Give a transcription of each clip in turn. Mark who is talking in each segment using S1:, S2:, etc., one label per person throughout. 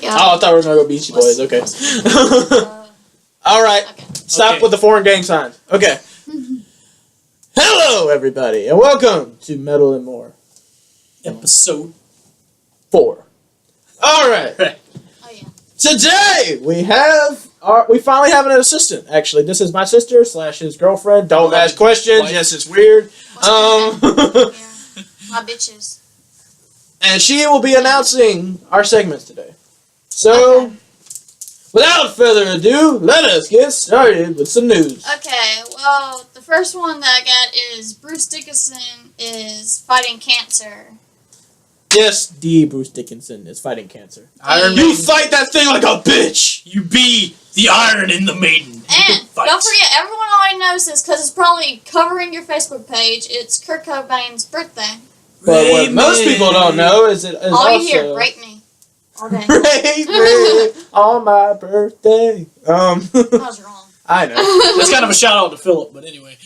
S1: Yeah.
S2: Oh, I thought we were going to go Beastie Boys. Okay. All right.
S1: Okay.
S2: Stop with the foreign gang signs. Okay. Hello, everybody, and welcome to Metal and More.
S3: Episode
S2: 4. All right.
S1: Oh, yeah.
S2: Today, we finally have an assistant, actually. This is my sister / his girlfriend. Don't ask questions.
S3: Wife.
S2: Yes, it's weird.
S1: My bitches.
S2: And she will be announcing our segments today. So, without further ado, let us get started with some news.
S1: Okay, well, the first one that I got is Bruce Dickinson is fighting cancer.
S2: Yes, Bruce Dickinson is fighting cancer.
S3: Iron
S2: You
S3: Maiden.
S2: fight that thing like a bitch!
S3: You be the iron in the maiden.
S1: And don't forget, everyone already knows this because it's probably covering your Facebook page. It's Kurt Cobain's birthday.
S2: But what most people don't know is it is
S1: All
S2: also...
S1: you hear, rape me. All day.
S2: Rape me on my birthday.
S1: I was wrong.
S2: I know.
S3: That's kind of a shout out to Philip, but anyway.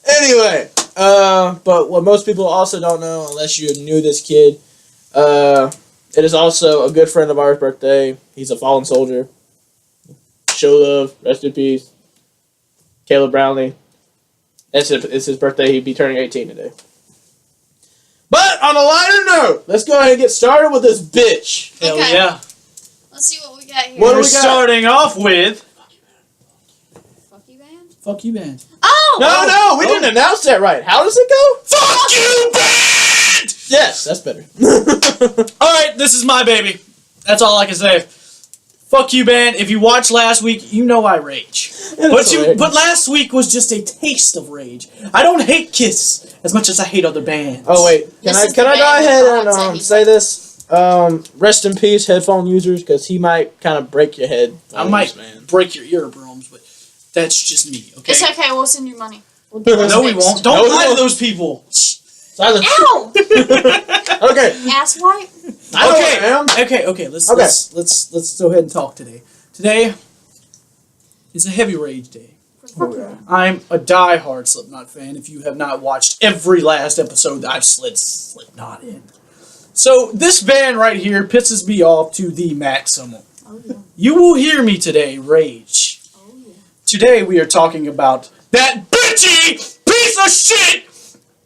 S2: Anyway, but what most people also don't know, unless you knew this kid, it is also a good friend of ours' birthday. He's a fallen soldier. Show love, rest in peace. Caleb Brownlee. It's his birthday. He'd be turning 18 today. But on a lighter note, let's go ahead and get started with this bitch.
S3: Hell
S1: Okay.
S3: yeah.
S1: Let's see what we got here.
S2: What do
S3: We're
S2: we got?
S3: starting off with
S1: Fuck you, band?
S3: Fuck You Band.
S1: Oh!
S2: No, we didn't announce that right. How does it go?
S3: Fuck You Band!
S2: Yes, that's better.
S3: Alright, this is my baby. That's all I can say. Fuck You Band. If you watched last week, you know I rage. But last week was just a taste of rage. I don't hate Kiss as much as I hate other bands.
S2: Oh wait, can
S1: This
S2: I
S1: is the
S2: go
S1: band
S2: ahead
S1: that
S2: and
S1: I'd
S2: say this? Rest in peace, headphone users, because he might kind of break your head.
S3: I might break your earbrums, but that's just me, okay?
S1: It's okay, we'll send you money. We'll
S3: No, we won't. Don't
S2: No, we
S3: lie to
S2: won't.
S3: those people.
S2: Silence.
S1: Ow!
S2: Okay.
S1: Asswipe?
S2: I know I am.
S3: Okay. Let's go ahead and talk today. Today is a heavy rage day.
S1: Fuck you.
S3: I'm a die-hard Slipknot fan. If you have not watched every last episode that I've slid Slipknot in. So this band right here pisses me off to the maximum.
S1: Oh, yeah.
S3: You will hear me today rage.
S1: Oh, yeah.
S3: Today we are talking about that bitchy piece of shit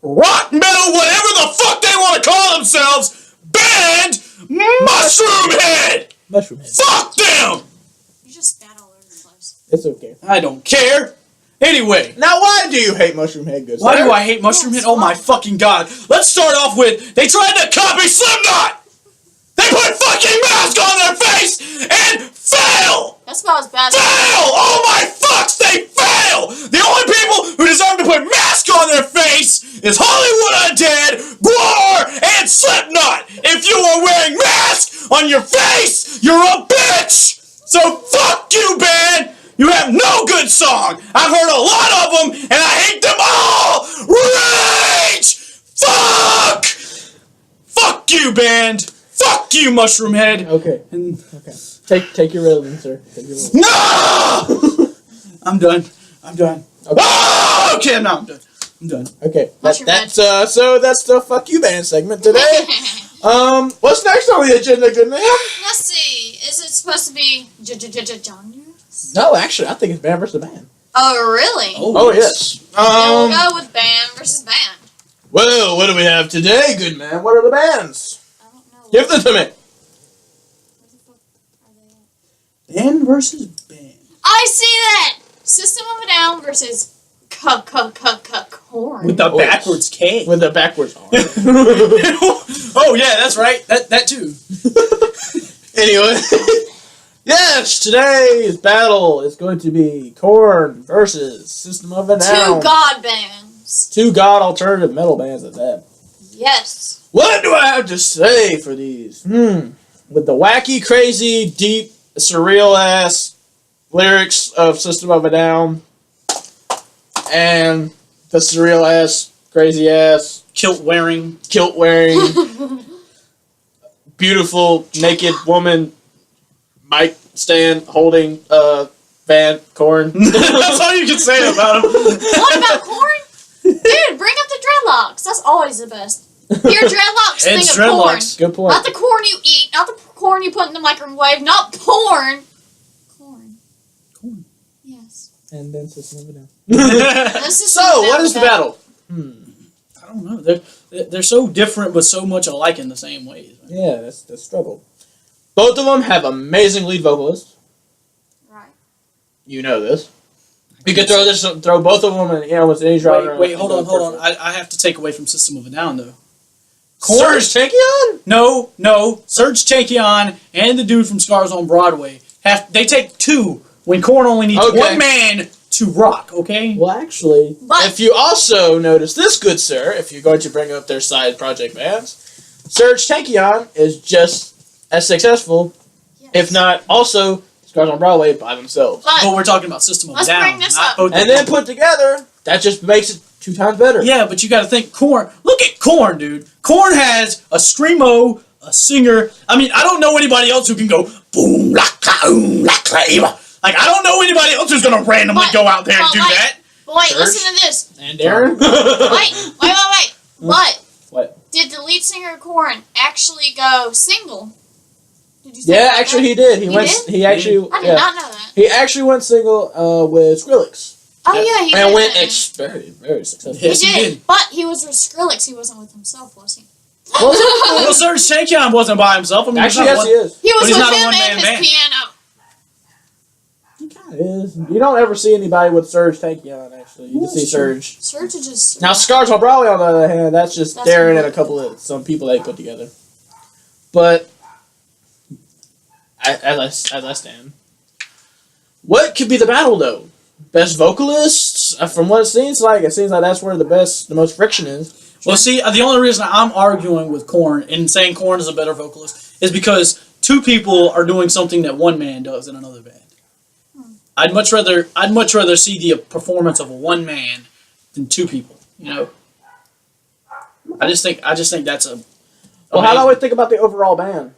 S3: rock metal, whatever the fuck they want to call themselves, band Mushroom Head.
S2: Mushroom head.
S3: Fuck them.
S1: You just spat all over the place.
S2: It's okay.
S3: I don't care. Anyway,
S2: Now, why do you hate Mushroom Head, good
S3: why
S2: sir?
S3: do I hate Mushroom Head? Oh my fucking god. Let's start off with, they tried to copy Slipknot. They put fucking mask on their face and fail.
S1: That's about as bad as
S3: Fail! Oh my fucks, they fail! The only people who deserve to put masks on their face is Hollywood Undead, Gwar, and Slipknot! If you are wearing masks on your face, you're a bitch! So fuck you, band! You have no good song! I've heard a lot of them, and I hate them all! Rage! Fuck! Fuck you, band! Fuck you, Mushroom Head!
S2: Okay.
S3: And
S2: Okay. Take your relevant, sir. Take your relevant.
S3: no! I'm done.
S2: Okay.
S3: Oh, okay, I'm done. I'm done.
S2: Okay.
S1: Mushroom
S2: That's so that's the fuck you band segment today. What's next on the agenda, good man?
S1: Let's see. Is it supposed to be genres?
S2: No, actually, I think it's band versus band.
S1: Oh, really?
S2: Oh yes.
S1: Then we'll go with band versus band.
S2: Well, what do we have today, good man? What are the bands?
S1: I don't know.
S2: Give them to me.
S1: Where the fuck are they at?
S3: Band versus band.
S1: I see that! System of a Down versus Korn.
S3: With the
S2: Oh, yes.
S3: backwards K.
S2: With the backwards on.
S3: Oh yeah, that's right. That too.
S2: Anyway, yes, today's battle is going to be Korn versus System of a Down.
S1: Two god bands.
S2: Two god alternative metal bands at that.
S1: Yes.
S2: What do I have to say for these? With the wacky, crazy, deep, surreal ass lyrics of System of a Down and the surreal ass, crazy ass,
S3: Kilt wearing.
S2: beautiful naked woman mic stand holding band Korn.
S3: That's all you can say about him.
S1: What about Korn? Dude, bring up the dreadlocks. That's always the best. Your dreadlocks think
S3: Head's
S1: of porn.
S3: dreadlocks.
S2: Good point.
S1: Not the corn you eat, not the corn you put in the microwave, not porn. Corn.
S3: Corn.
S1: Yes.
S2: And then System of a Down.
S1: This is
S2: So, what is the battle?
S3: I don't know. They're so different, but so much alike in the same ways.
S2: Yeah, that's the struggle. Both of them have amazing lead vocalists.
S1: Right.
S2: You know this. You could throw both of them in almost any genre.
S3: Wait, hold on. I have to take away from System of a Down, though.
S2: Serge Tankian?
S3: No. Serge Tankian and the dude from Scars on Broadway, they take two when Korn only needs one man to rock, okay?
S2: Well, actually,
S1: But
S2: if you also notice this, good sir, if you're going to bring up their side project bands, Serge Tankian is just as successful,
S1: yes.
S2: if not also Scars on Broadway by themselves.
S3: But we're talking about System of a
S1: Let's
S3: Down.
S1: bring this
S3: not
S1: up.
S3: both
S2: And
S3: of
S2: then
S3: them.
S2: put together, that just makes it 2 times better.
S3: Yeah, but you got to think Korn. Look at Korn, dude. Korn has a screamo, a singer. I mean, I don't know anybody else who can go boom la eva. Like, I don't know anybody else who's gonna randomly go out there and do that.
S1: But wait,
S2: Serge?
S1: listen to this.
S2: And Darren?
S1: Wait. But
S2: What?
S1: did the lead singer of Korn actually go single? Did you say
S2: Yeah,
S1: that?
S2: actually he did.
S1: He did?
S2: He actually
S1: I did not know that.
S2: He actually went single with Skrillex.
S1: Oh yeah, he
S2: And
S1: did.
S2: went
S1: that.
S2: very, very successful.
S1: He
S3: Yes, he
S1: did.
S3: did.
S1: But he was with Skrillex. He wasn't with himself, was he?
S3: Well, Serge Tankian wasn't by himself. I mean,
S2: Actually, yes, he is.
S1: He was
S3: But he's
S1: with
S3: not a
S1: him
S3: one-man
S1: and his
S3: band.
S1: piano.
S2: He kind of is. You don't ever see anybody with Serge Tankian, actually. You just see Serge.
S1: Serge is just...
S2: Now, Scars on Broadway, on the other hand, that's just
S1: That's
S2: Darren
S1: weird.
S2: and a couple of some people they put together. But, as I stand, what could be the battle, though? Best vocalists? From what it seems like that's where the most friction is.
S3: Well, see, the only reason I'm arguing with Korn and saying Korn is a better vocalist is because two people are doing something that one man does in another band. I'd much rather see the performance of one man than two people. You know, I just think that's a.
S2: Well, how do we think about the overall band?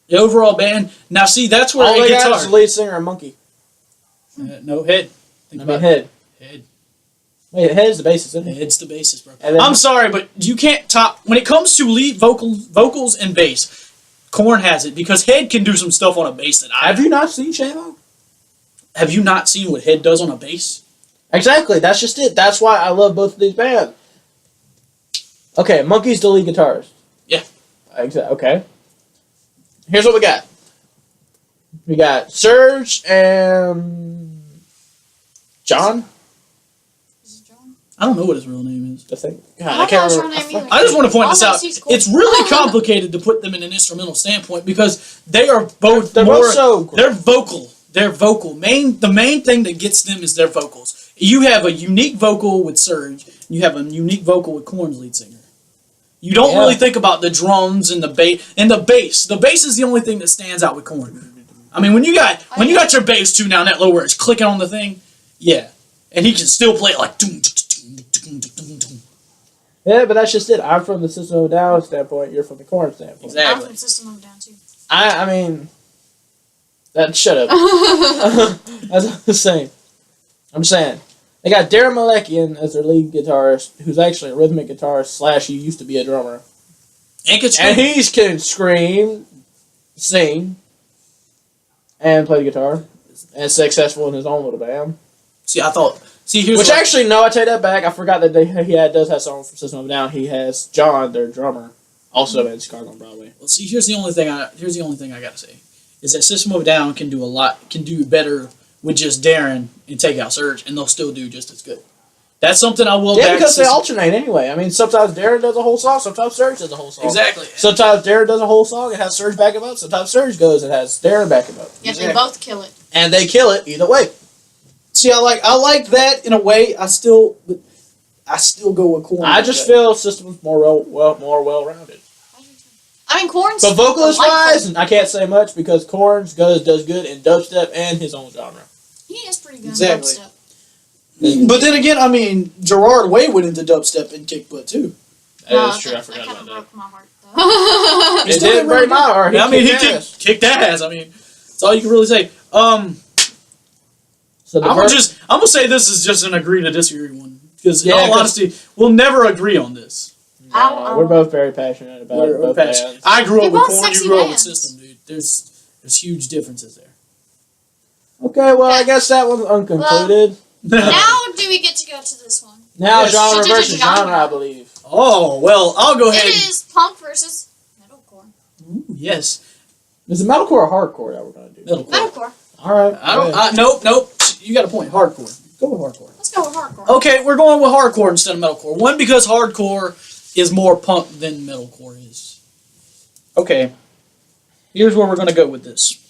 S3: The overall band? Now, see, that's where
S2: All
S3: it
S2: they
S3: gets
S2: got
S3: hard.
S2: is the lead singer and Monkey.
S3: No, Head. Think
S2: I mean,
S3: about
S2: Head.
S3: Head.
S2: Wait, Head is the bassist, isn't it?
S3: Head's the bassist, bro.
S2: And then-
S3: I'm sorry, but you can't top when it comes to lead vocals and bass. Korn has it because Head can do some stuff on a bass that I
S2: Have you not seen Shavo?
S3: Have you not seen what Head does on a bass?
S2: Exactly, that's just it. That's why I love both of these bands. Okay, Monkey's the lead guitarist.
S3: Yeah.
S2: Okay. Here's what we got. We got Serge and John.
S1: Is it John?
S3: I don't know what his real name is.
S2: I think. God,
S1: I
S2: I can't
S1: don't know
S2: remember.
S1: his real name
S3: I just want to point this
S1: Almost
S3: out.
S1: he's cool.
S3: It's really complicated to put them in an instrumental standpoint because they are both
S2: They're
S3: more.
S2: both so great.
S3: They're vocal. They're vocal. The main thing that gets them is their vocals. You have a unique vocal with Serge. You have a unique vocal with Korn's lead singer. You don't really think about the drums and the bass. And the bass. The bass is the only thing that stands out with Korn. I mean, when you got your bass tune down that low where it's clicking on the thing, yeah, and he can still play it like.
S2: Yeah, but that's just it. I'm from the System of a Down standpoint. You're from the Korn standpoint.
S1: I'm
S3: Exactly.
S1: from System of a Down, too.
S2: I mean, shut up. That's what I'm saying. I'm saying. They got Darren Malekian as their lead guitarist, who's actually a rhythmic guitarist / he used to be a drummer. And he can scream, sing, and play the guitar. And successful in his own little band.
S3: Here's
S2: Which actually, no, I take that back. I forgot that he does have songs from System of a Down. He has John, their drummer, also in Scars on Broadway.
S3: Well, see, here's the only thing I gotta say is that System of a Down can do better with just Darren and take out Serge, and they'll still do just as good. That's something I will.
S2: Yeah, because they alternate anyway. I mean, sometimes Darren does a whole song, sometimes Serge does a whole song.
S3: Exactly.
S2: Sometimes Darren does a whole song and has Serge back him up. Sometimes Serge goes and has Darren back him up.
S1: Yeah, they both kill it.
S2: And they kill it either way.
S3: See, I like that in a way. I still go with Korn.
S2: I just feel System's more well-rounded.
S1: I mean, Korn's
S2: But vocalist-wise,
S1: delightful.
S2: I can't say much because Korn does good in dubstep and his own genre.
S1: He is pretty good
S3: Exactly.
S1: in dubstep.
S3: But then again, I mean, Gerard Way went into dubstep and kick butt too.
S2: That is true. I
S1: That
S2: forgot
S1: kind
S2: about
S1: of
S2: that.
S1: broke my heart, though.
S2: It did break my heart.
S3: I mean, he
S2: ass.
S3: kicked ass. I mean, that's all you can really say.
S2: So the
S3: I'm gonna say this is just an agree to disagree one because in
S2: Yeah,
S3: all honesty, we'll never agree on this.
S2: We're both very passionate about both bands.
S3: I grew up with
S1: both
S3: Korn. You
S1: sexy
S3: grew up with
S1: bands.
S3: System, dude. There's huge differences there.
S2: Okay, well, I guess that one's unconcluded.
S1: Now do we get to go to this one?
S2: Now
S3: Yes.
S2: genre versus
S1: Genre.
S2: genre, I believe.
S3: Oh well, I'll go ahead.
S1: It is punk versus metalcore.
S3: Ooh, yes,
S2: Is it metalcore or hardcore that we're gonna do?
S3: metalcore.
S1: Metalcore.
S2: All right.
S3: I don't. Nope. You got a point. Hardcore. Go with hardcore.
S1: Let's go with hardcore.
S3: Okay, we're going with hardcore instead of metalcore. One, because hardcore is more punk than metalcore is. Okay, here's where we're going to go with this.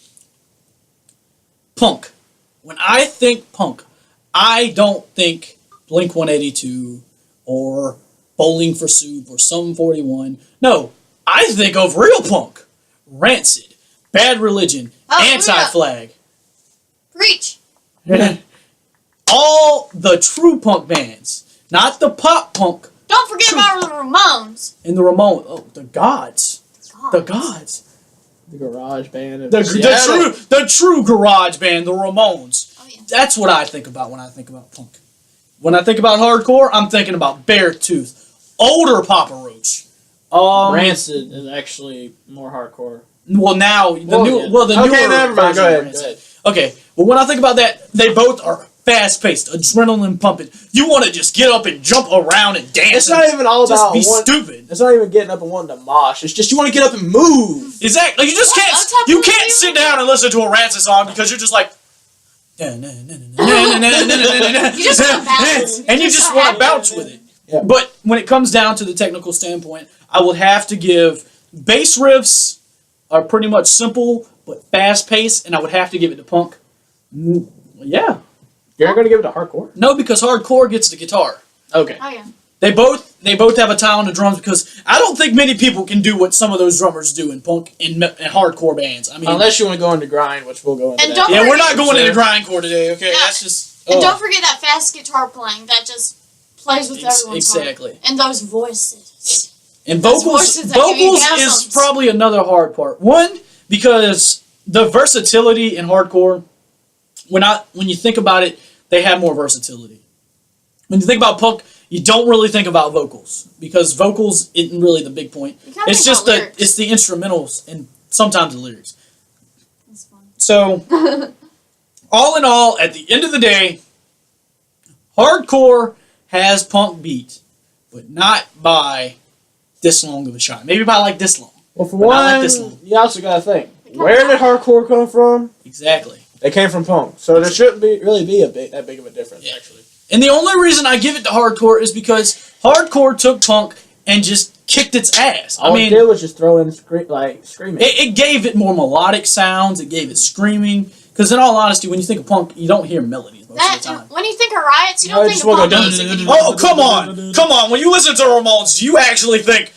S3: Punk. When I think punk, I don't think Blink-182 or Bowling for Soup or Sum 41. No, I think of real punk. Rancid, Bad Religion, Anti-Flag.
S1: Preach.
S3: All the true punk bands, not the pop punk
S1: Don't forget about the Ramones.
S3: and the Ramones. Oh, the gods, the gods,
S2: The garage band. Of
S3: the true garage band, the Ramones.
S1: Oh, yeah.
S3: That's what I think about when I think about punk. When I think about hardcore, I'm thinking about Beartooth, older Papa Roach.
S2: Rancid is actually more hardcore.
S3: Well, now the newer
S2: never mind.
S3: version
S2: Go
S3: of
S2: ahead.
S3: Rancid. Okay, well, when I think about that, they both are fast-paced, adrenaline pumping. You want to just get up and jump around and dance.
S2: It's not even all
S3: just
S2: about
S3: be stupid.
S2: It's not even getting up and wanting to mosh. It's just you want to get up and move.
S3: Exactly. You just can't.
S1: Otep
S3: You
S1: was
S3: can't
S1: doing
S3: sit down and listen to a Rancid song because you're just like. You
S1: just wanna bounce.
S3: And you just want to bounce with it.
S2: Yeah.
S3: But when it comes down to the technical standpoint, I would have to give bass riffs are pretty much simple but fast-paced, and I would have to give it to punk. Yeah.
S2: You're not going to give it to hardcore?
S3: No, because hardcore gets the guitar.
S2: Okay.
S1: Oh, yeah.
S3: They both have a tie on the drums because I don't think many people can do what some of those drummers do in punk and hardcore bands. I mean,
S2: Unless you want to go into grind, which we'll go into
S1: And
S2: that.
S1: don't
S3: yeah, we're
S1: forget-
S3: not going into grindcore today. Okay,
S1: Yeah.
S3: that's just.
S1: And don't forget that fast guitar playing. That just plays with everyone's
S3: exactly.
S1: heart. And those voices.
S3: And
S1: Those
S3: vocals
S1: voices that give you
S3: is
S1: gasms.
S3: probably another hard part. One, because the versatility in hardcore, when you think about it, they have more versatility. When you think about punk, you don't really think about vocals because vocals isn't really the big point.
S1: You kinda
S3: It's
S1: think
S3: just
S1: about
S3: the
S1: lyrics.
S3: it's the instrumentals and sometimes the lyrics.
S1: That's fun.
S3: So, all in all, at the end of the day, hardcore has punk beat, but not by this long of a shot. Maybe by like this long.
S2: Well, for
S3: But not
S2: one,
S3: like this long.
S2: you also got to think. Where did hardcore come from?
S3: Exactly.
S2: They came from punk. So there shouldn't really be that big of a difference,
S3: Yeah.
S2: actually.
S3: And the only reason I give it to hardcore is because hardcore took punk and just kicked its ass.
S2: All it did was just throw in screaming.
S3: It gave it more melodic sounds. It gave it screaming. Because in all honesty, when you think of punk, you don't hear melodies most of the time.
S1: When you think of riots, you
S2: No,
S1: don't
S2: I
S1: think
S2: just
S1: of
S2: wanna
S1: punk
S2: go
S1: music anymore.
S3: Oh, come on. When you listen to Ramones, do you actually think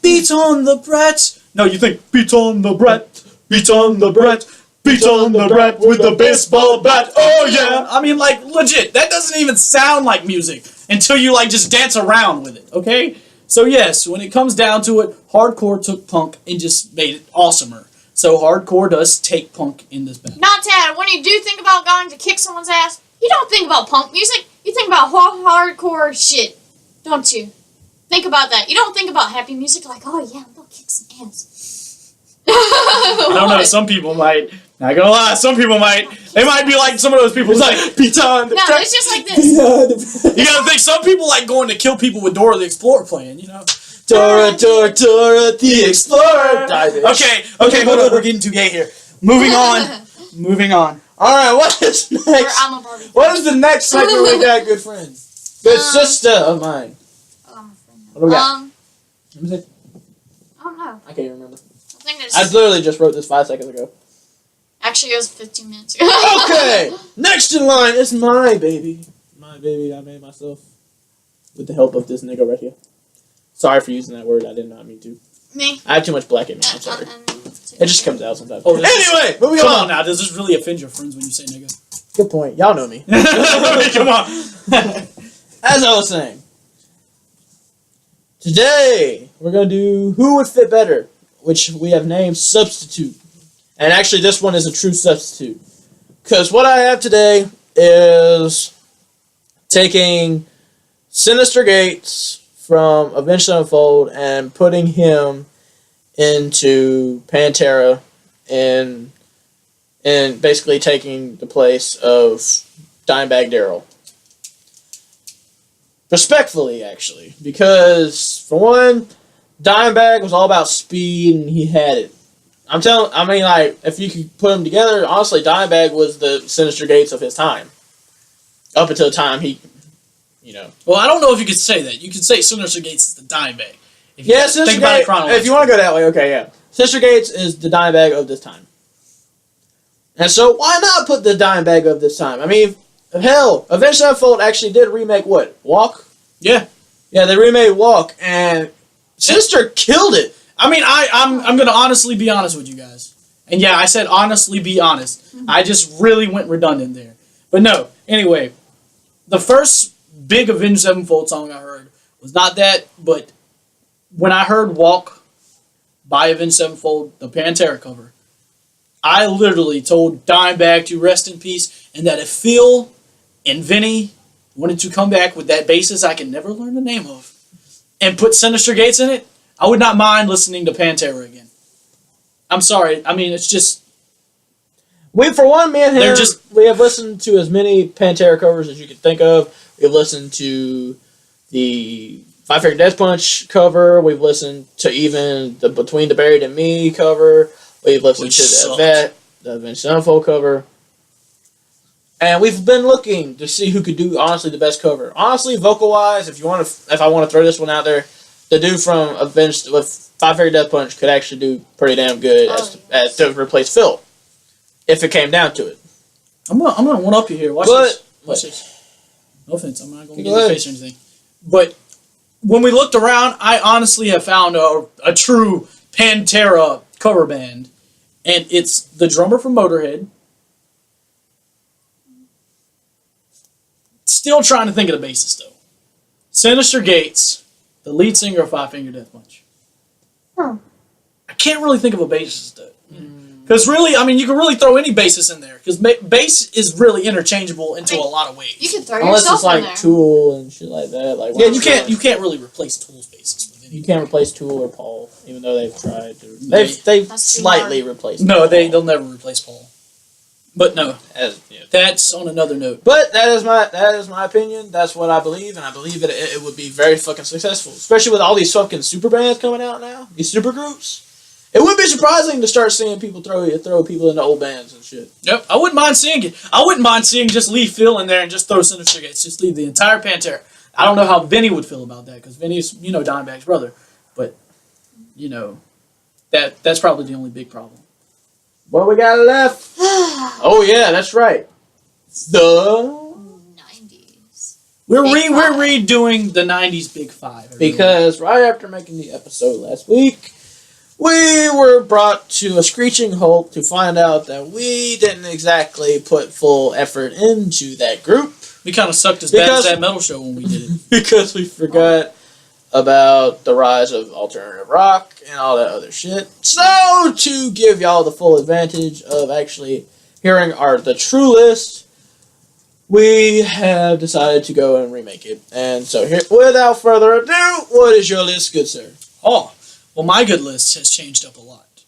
S3: beats on the brat? No, you think beats on the brat, beats on the brat, beats on the brat with the baseball bat. Oh yeah. I mean, like, legit. That doesn't even sound like music until you like just dance around with it. Okay. So yes, when it comes down to it, hardcore took punk and just made it awesomer. So hardcore does take punk in this band.
S1: Not Tad, when you do think about going to kick someone's ass, you don't think about punk music. You think about hardcore shit, don't you? Think about that. You don't think about happy music like, oh yeah, I'm gonna kick some ass.
S3: I don't know. Some people might. Not gonna lie. Some people might. They might be like some of those people. It's like beat on the
S1: No,
S3: track.
S1: it's just like this.
S3: You gotta think. Some people like going to kill people with Dora the Explorer playing. You know.
S2: Dora the Explorer.
S3: Okay. Hold on. We're getting too gay here. Moving on.
S2: All right, what is next?
S1: Or I'm a Barbie.
S2: What is the next segment we got, good friend? Good sister of mine.
S1: Oh, I'm a friend now.
S2: What do we got?
S3: Let me see.
S1: I don't know.
S2: I can't remember.
S1: I think
S2: I
S1: there's...
S2: literally just wrote this 5 seconds ago.
S1: Actually, it was 15 minutes ago.
S2: Okay, next in line is my baby. My baby I made myself with the help of this nigga right here. Sorry for using that word. I did not mean to.
S1: Me.
S2: I have too much black in me. I'm sorry. It just comes out sometimes.
S3: Oh, this
S2: Anyway, moving
S3: Come
S2: on.
S3: on now. Does this really offend your friends when you say nigga?
S2: Good point. Y'all know me.
S3: Come on.
S2: As I was saying, today we're going to do Who Would Fit Better, which we have named Substitute. And actually, this one is a true substitute. Because what I have today is taking Sinister Gates from Avenged Sevenfold and putting him into Pantera and basically taking the place of Dimebag Daryl. Respectfully, actually, because for one, Dimebag was all about speed and he had it. If you could put them together, honestly, Dimebag was the Sinister Gates of his time. Up until the time he,
S4: Well, I don't know if you could say that. You could say Sinister Gates is the Dimebag.
S2: Yeah, Sinister Gates. If you want to go that way, okay, yeah. Sinister Gates is the Dimebag of this time. And so, why not put the Dimebag of this time? I mean, hell, Avenged Sevenfold actually did remake what? Walk?
S4: Yeah.
S2: Yeah, they remade Walk, and Sinister killed it.
S4: I mean, I'm going to honestly be honest with you guys. And yeah, I said honestly be honest. I just really went redundant there. But no, anyway, the first big Avenged Sevenfold song I heard was not that, but when I heard Walk by Avenged Sevenfold, the Pantera cover, I literally told Dimebag to rest in peace, and that if Phil and Vinny wanted to come back with that bassist I can never learn the name of and put Sinister Gates in it, I would not mind listening to Pantera again. I'm sorry. I mean, it's just...
S2: Me and him, we have listened to as many Pantera covers as you can think of. We've listened to the Five Finger Death Punch cover. We've listened to even the Between the Buried and Me cover. We've listened to the Avenged Sevenfold cover. And we've been looking to see who could do, honestly, the best cover. Honestly, vocal-wise, if I want to throw this one out there, the dude from Avenged with Five Finger Death Punch could actually do pretty damn good as to replace Phil, if it came down to it.
S4: I'm gonna one up you here. Watch this. No offense, I'm not gonna get in your face or anything. But when we looked around, I honestly have found a true Pantera cover band, and it's the drummer from Motorhead. Still trying to think of the bassist though. Sinister Gates, the lead singer of Five Finger Death Punch. I can't really think of a bassist though. Because really, I mean, you can really throw any bassist in there. Because bass is really interchangeable into a lot of ways.
S1: You can throw
S2: unless
S1: yourself
S2: it's like
S1: in there.
S2: Tool and shit like that. Like
S4: You can't really replace Tool's bassist with anything.
S2: You can't replace Tool or Paul, even though they've tried to. They've slightly replaced.
S4: No,
S2: Paul.
S4: they'll never replace Paul. But no, that's on another note.
S2: But that is my opinion. That's what I believe, and I believe that it would be very fucking successful, especially with all these fucking super bands coming out now. These super groups. It wouldn't be surprising to start seeing people throw people into old bands and shit.
S4: Yep, I wouldn't mind seeing it. I wouldn't mind seeing just leave Phil in there and just throw Sinister Gates. Just leave the entire Pantera. I don't know how Vinny would feel about that, because Vinny's, Dimebag's brother. But, that's probably the only big problem.
S2: What we got left? Oh yeah, that's right. The
S1: 90s.
S4: We're redoing the 90s Big Five. Everyone.
S2: Because right after making the episode last week, we were brought to a screeching halt to find out that we didn't exactly put full effort into that group.
S4: We kind of sucked as bad as that metal show when we did it.
S2: Because we forgot about the rise of alternative rock and all that other shit. So, to give y'all the full advantage of actually hearing the true list, we have decided to go and remake it. And so, here, without further ado, what is your list, good sir?
S4: Oh, well, my good list has changed up a lot.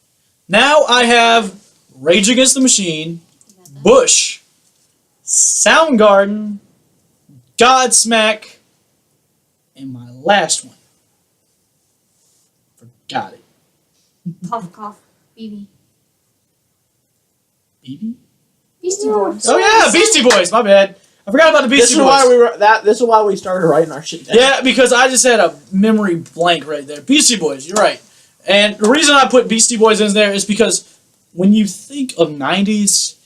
S4: Now I have Rage Against the Machine, Bush, Soundgarden, Godsmack, and my last one. Forgot it.
S1: Cough, cough. BB.
S4: BB?
S1: Beastie Boys.
S4: Oh yeah, Beastie Boys. My bad. I forgot about the Beastie Boys.
S2: This is why we started writing our shit down.
S4: Yeah, because I just had a memory blank right there. Beastie Boys. You're right. And the reason I put Beastie Boys in there is because when you think of 90s,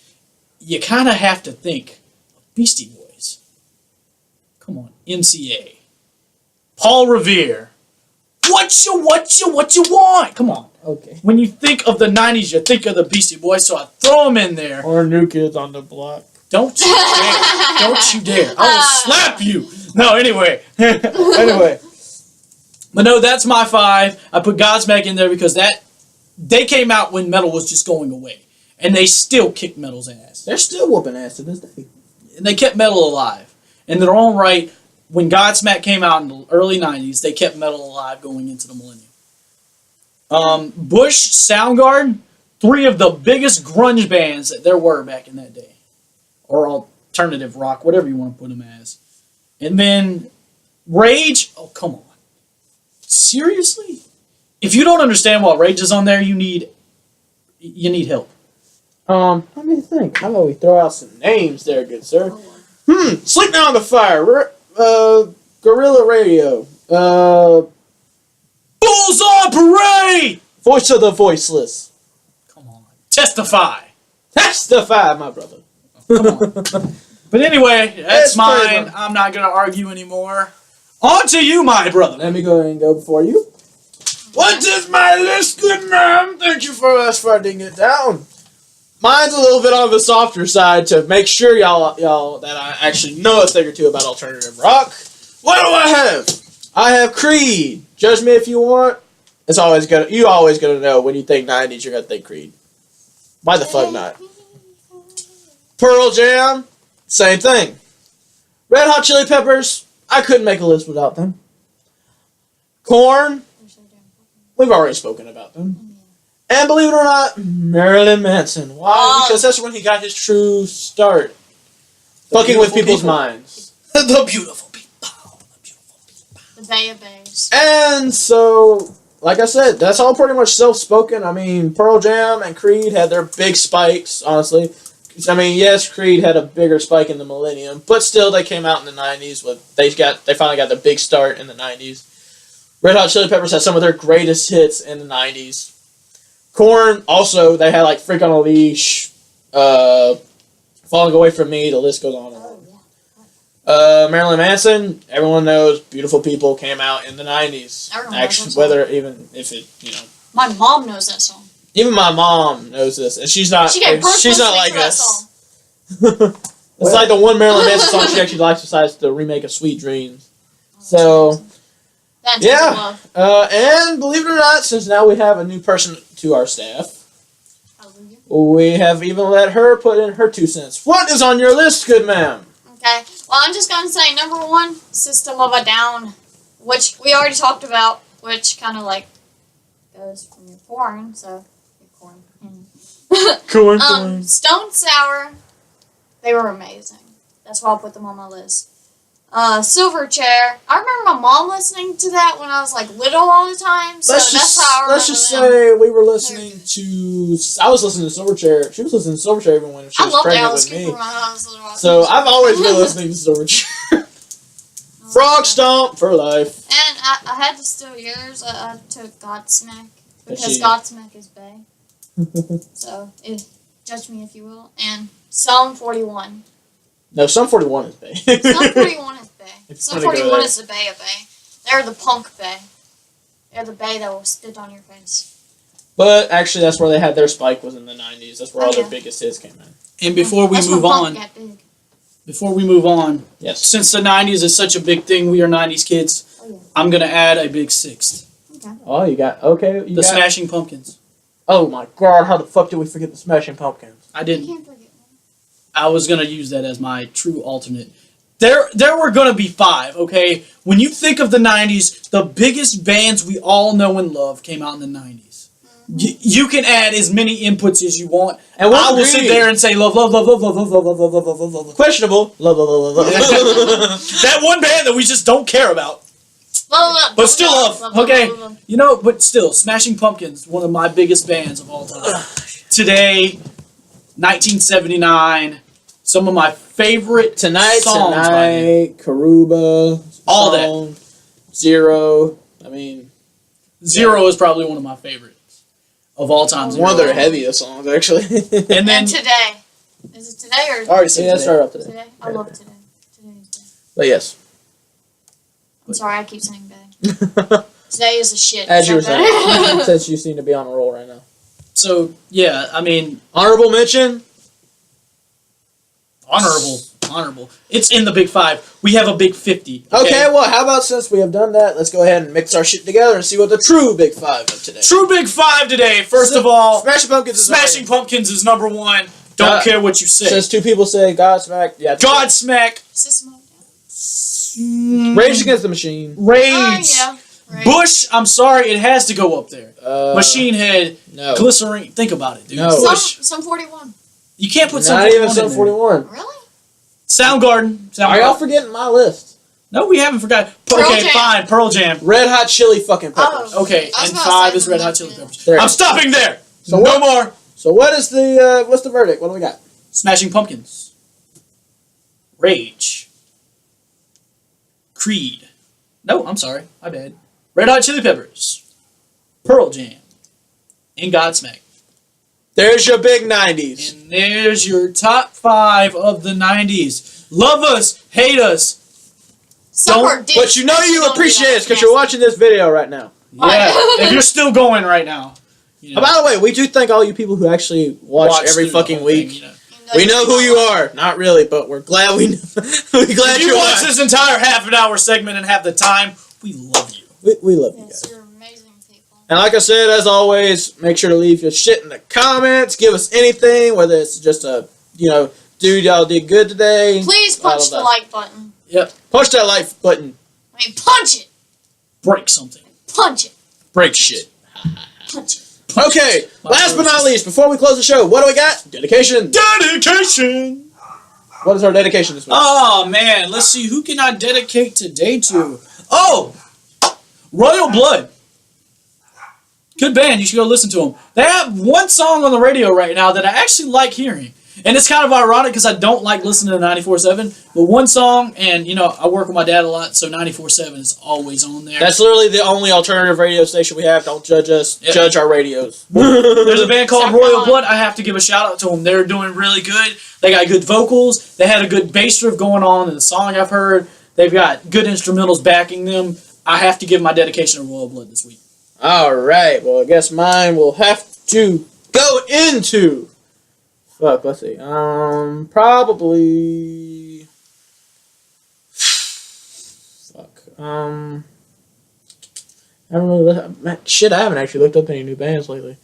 S4: you kind of have to think of Beastie Boys. Come on, MCA. Paul Revere. What you want? Come on.
S2: Okay.
S4: When you think of the 90s, you think of the Beastie Boys, so I throw them in there.
S2: Or New Kids on the Block.
S4: Don't you dare. Don't you dare. I will slap you. No, anyway.
S2: Anyway.
S4: But no, that's my 5. I put Godsmack in there because they came out when metal was just going away. And they still kick metal's ass.
S2: They're still whooping ass to this day.
S4: And they kept metal alive. In their own right, when Godsmack came out in the early 90s, they kept metal alive going into the millennium. Bush, Soundgarden, 3 of the biggest grunge bands that there were back in that day. Or alternative rock, whatever you want to put them as. And then Rage, oh, come on. Seriously? If you don't understand what Rage is on there, you need help.
S2: Let me think. How about we throw out some names there, good sir? Sleep Now on the Fire. Guerrilla Radio.
S4: Bulls on Parade!
S2: Voice of the Voiceless.
S4: Come on. Testify.
S2: Testify, my brother.
S4: Come on. But anyway, that's
S2: It's
S4: mine.
S2: fine.
S4: I'm not going to argue anymore. On to you, my brother.
S2: Let me go ahead and go before you. What is my list, good ma'am? Thank you for us writing it down. Mine's a little bit on the softer side to make sure y'all that I actually know a thing or two about alternative rock. What do I have? I have Creed. Judge me if you want. You always gonna know when you think 90s, you're gonna think Creed. Why the fuck not? Pearl Jam, same thing. Red Hot Chili Peppers, I couldn't make a list without them. Korn, we've already spoken about them. And believe it or not, Marilyn Manson. Why? Because that's when he got his true start. Fucking with people's minds.
S4: The beautiful people.
S1: The Bay of Bays.
S2: And so, like I said, that's all pretty much self-spoken. I mean, Pearl Jam and Creed had their big spikes, honestly. I mean, yes, Creed had a bigger spike in the millennium, but still, they came out in the 90s. They finally got the big start in the 90s. Red Hot Chili Peppers had some of their greatest hits in the 90s. Korn, also, they had like Freak on a Leash, Falling Away From Me, the list goes on and on. Marilyn Manson, everyone knows Beautiful People came out in the 90s.
S1: Everyone
S2: Actually,
S1: knows that
S2: whether even if it,
S1: My mom knows that song.
S2: even my mom knows this, and she's not like us. It's like the one Marilyn Manson song she actually likes besides the remake of Sweet Dreams. So, yeah. And believe it or not, since now we have a new person to our staff, we have even let her put in her 2 cents. What is on your list, good ma'am?
S1: Okay. Well, I'm just going to say, number 1, System of a Down, which we already talked about, which kind of like goes from your porn, so your corn.
S2: Corn.
S1: Stone Sour, they were amazing. That's why I'll put them on my list. Silverchair. I remember my mom listening to that when I was like little all the time. So that's how I remember
S2: let's just say we were listening to. I was listening to Silverchair. She was listening to Silverchair even when she was pregnant with me. So I've always been listening to Silverchair. Frog Stomp for life.
S1: And I had to steal yours. I took Godsmack because Godsmack is bae. So judge me if you will. And Psalm 41.
S2: No, Sum 41 is bae.
S1: Sum 41 is bae. Sum 41 is the bae of bae. They're the punk bae. They're the bae that will spit on your face.
S2: But actually, that's where they had their spike, was in the 90s. That's where all their biggest hits came in.
S4: And before we move on,
S2: yes,
S4: since the 90s is such a big thing, we are 90s kids, I'm going to add a big 6th.
S1: Okay.
S2: Oh, you got
S4: Smashing Pumpkins.
S2: Oh my god, how the fuck did we forget the Smashing Pumpkins?
S4: I didn't. I was going to use that as my true alternate. There were going to be 5, okay? When you think of the 90s, the biggest bands we all know and love came out in the 90s. You can add as many inputs as you want, and I will sit there and say love.
S2: Questionable. Love.
S4: That one band that we just don't care about. But still love. Okay. But still, Smashing Pumpkins, one of my biggest bands of all time. Today, 1979, some of my favorite songs.
S2: Tonight, Karuba,
S4: all that.
S2: Zero. I mean,
S4: Zero is probably one of my favorites of all time.
S2: One of their heaviest songs, actually.
S1: And then Today. Is it today or?
S2: I already said today. Start up today.
S1: Today? I love today. Today's day.
S2: But yes.
S1: I'm sorry, I keep saying day. Today is a shit.
S2: As you were saying, since you seem to be on a roll right now.
S4: So, yeah, I mean...
S2: Honorable mention?
S4: Honorable. It's in the Big 5. We have a Big 50.
S2: Okay, well, how about since we have done that, let's go ahead and mix our shit together and see what the true Big 5 of today.
S4: True Big 5 today. First of all,
S2: Smashing
S4: Pumpkins is number 1. Don't care what you say.
S2: Since 2 people say Godsmack, yeah.
S4: Godsmack.
S1: System of a Down.
S2: Rage Against the Machine.
S4: Rage.
S1: Yeah. Right.
S4: Bush, I'm sorry, it has to go up there. Machine Head,
S2: No.
S4: Glycerine. Think about it, dude.
S2: No.
S4: Bush.
S1: Some 41.
S4: You can't put some
S2: Not even
S4: 41
S2: Sum
S4: in there.
S2: 41.
S1: Really?
S4: Soundgarden.
S2: Are y'all forgetting my list?
S4: No, we haven't forgotten.
S1: Pearl
S4: Okay,
S1: Jam.
S4: fine. Pearl Jam.
S2: Red Hot Chili fucking Peppers.
S1: Oh.
S4: Okay,
S1: I was
S4: and
S1: about to
S4: 5
S1: say
S4: is Red Hot
S1: Pearl
S4: Chili
S1: Jam.
S4: Peppers.
S2: There.
S3: I'm stopping there.
S2: So
S3: no
S2: what-
S3: more.
S2: So what is the what's the verdict? What do we got?
S4: Smashing Pumpkins. Rage. Creed. No, I'm sorry. My bad. Red Hot Chili Peppers. Pearl Jam. And Godsmack.
S2: There's your big 90s.
S4: And there's your top 5 of the 90s. Love us, hate us.
S1: Some
S4: Don't-
S1: are dicks.
S2: But you know
S1: They
S2: you
S1: don't do
S2: appreciate
S1: that.
S2: it because you're watching this video right now.
S4: Yeah, if you're still going right now. You know,
S2: By the way, we do thank all you people who actually watch every
S4: through the
S2: fucking
S4: whole
S2: week.
S4: thing, you know.
S2: We know who you are. Not really, but we're glad we we're glad
S4: If you
S2: you're
S4: watch
S2: watching.
S4: this entire half an hour segment and have the time, we love you.
S2: We love you
S1: Yes,
S2: guys.
S1: you're amazing people.
S2: And like I said, as always, make sure to leave your shit in the comments. Give us anything, whether it's just a, dude, y'all did good today.
S1: Please
S2: Blah,
S1: punch
S2: blah,
S1: the
S2: blah.
S1: like button.
S2: Push that like button.
S1: I mean, punch it.
S4: Break something.
S1: Punch it.
S2: Break shit.
S1: Punch it.
S2: Okay, last but not least, before we close the show, what do we got? Dedication.
S3: Dedication.
S2: What is our dedication this week?
S4: Oh, man. Let's see. Who can I dedicate today to? Oh! Royal Blood. Good band. You should go listen to them. They have one song on the radio right now that I actually like hearing. And it's kind of ironic because I don't like listening to 94.7. But one song, and, I work with my dad a lot, so 94.7 is always on there.
S2: That's literally the only alternative radio station we have. Don't judge us.
S4: Yeah.
S2: Judge our radios.
S4: There's a band called
S1: South
S4: Royal
S1: Carolina.
S4: Blood. I have to give a shout out to them. They're doing really good. They got good vocals. They had a good bass riff going on in the song I've heard. They've got good instrumentals backing them. I have to give my dedication to Royal Blood this week.
S2: All right. Well, I guess mine will have to go into. Fuck. Let's see. Probably. Fuck. I don't know. Shit, I haven't actually looked up any new bands lately.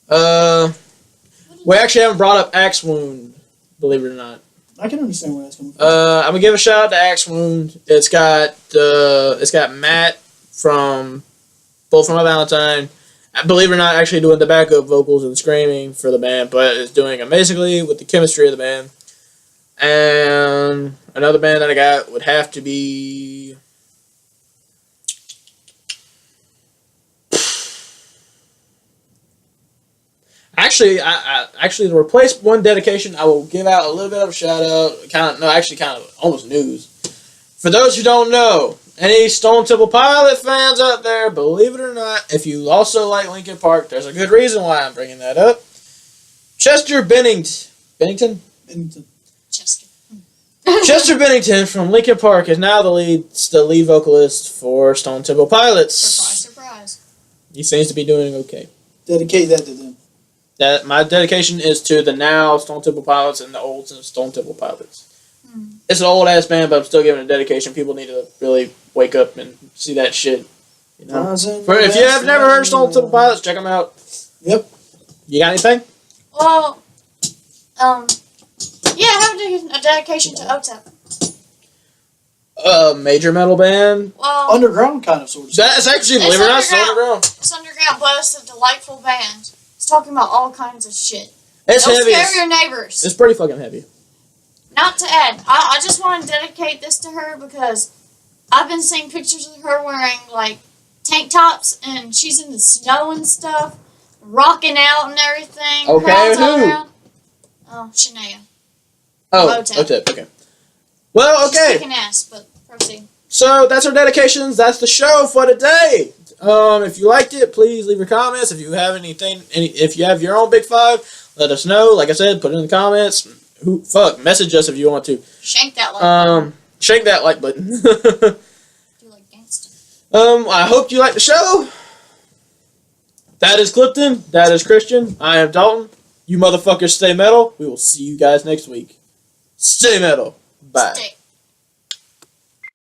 S2: We actually haven't brought up Axewound, believe it or not.
S4: I can understand where that's coming from.
S2: I'm gonna give a shout out to Axewound. It's got Matt from Both from My Valentine. Believe it or not, actually doing the backup vocals and screaming for the band, but is doing amazingly with the chemistry of the band. And another band that I got would have to be. Actually, to replace one dedication, I will give out a little bit of a shout out. Kind of almost news. For those who don't know, any Stone Temple Pilot fans out there, believe it or not, if you also like Linkin Park, there's a good reason why I'm bringing that up. Chester Bennington
S1: Chester.
S2: Bennington from Linkin Park is now the lead vocalist for Stone Temple Pilots.
S1: Surprise, surprise.
S2: He seems to be doing okay.
S4: Dedicate that to them.
S2: That my dedication is to the now Stone Temple Pilots and the old Stone Temple Pilots. It's an old ass band, but I'm still giving a dedication. People need to really wake up and see that shit. You know? If you have never heard Stone Temple Pilots, check them out.
S4: Yep.
S2: You got anything?
S1: Well, yeah, I have a dedication to Otep.
S2: Major metal band.
S1: Well,
S4: Underground kind of sort of.
S2: That's actually, believe it or not, it's underground.
S1: It's underground, but it's a delightful band. It's talking about all kinds of shit.
S2: It's
S1: Don't
S2: heavy.
S1: scare your neighbors.
S2: It's pretty fucking heavy.
S1: Not to add, I just want to dedicate this to her because I've been seeing pictures of her wearing, like, tank tops, and she's in the snow and stuff, rocking out and everything.
S2: Okay,
S1: crowds all
S2: who?
S1: around. Oh, Shania.
S2: Oh,
S1: Otep.
S2: Otep, okay. Well,
S1: She's
S2: okay.
S1: kicking ass, but proceed.
S2: So that's our dedications. That's the show for today. If you liked it, please leave your comments. If you have if you have your own Big Five, let us know. Like I said, put it in the comments. Message us if you want to.
S1: Shank that like
S2: Shank that like button.
S1: do like gangsta.
S2: I hope you like the show. That is Clifton. That is Christian. I am Dalton. You motherfuckers stay metal. We will see you guys next week. Stay metal. Bye.
S1: Stick.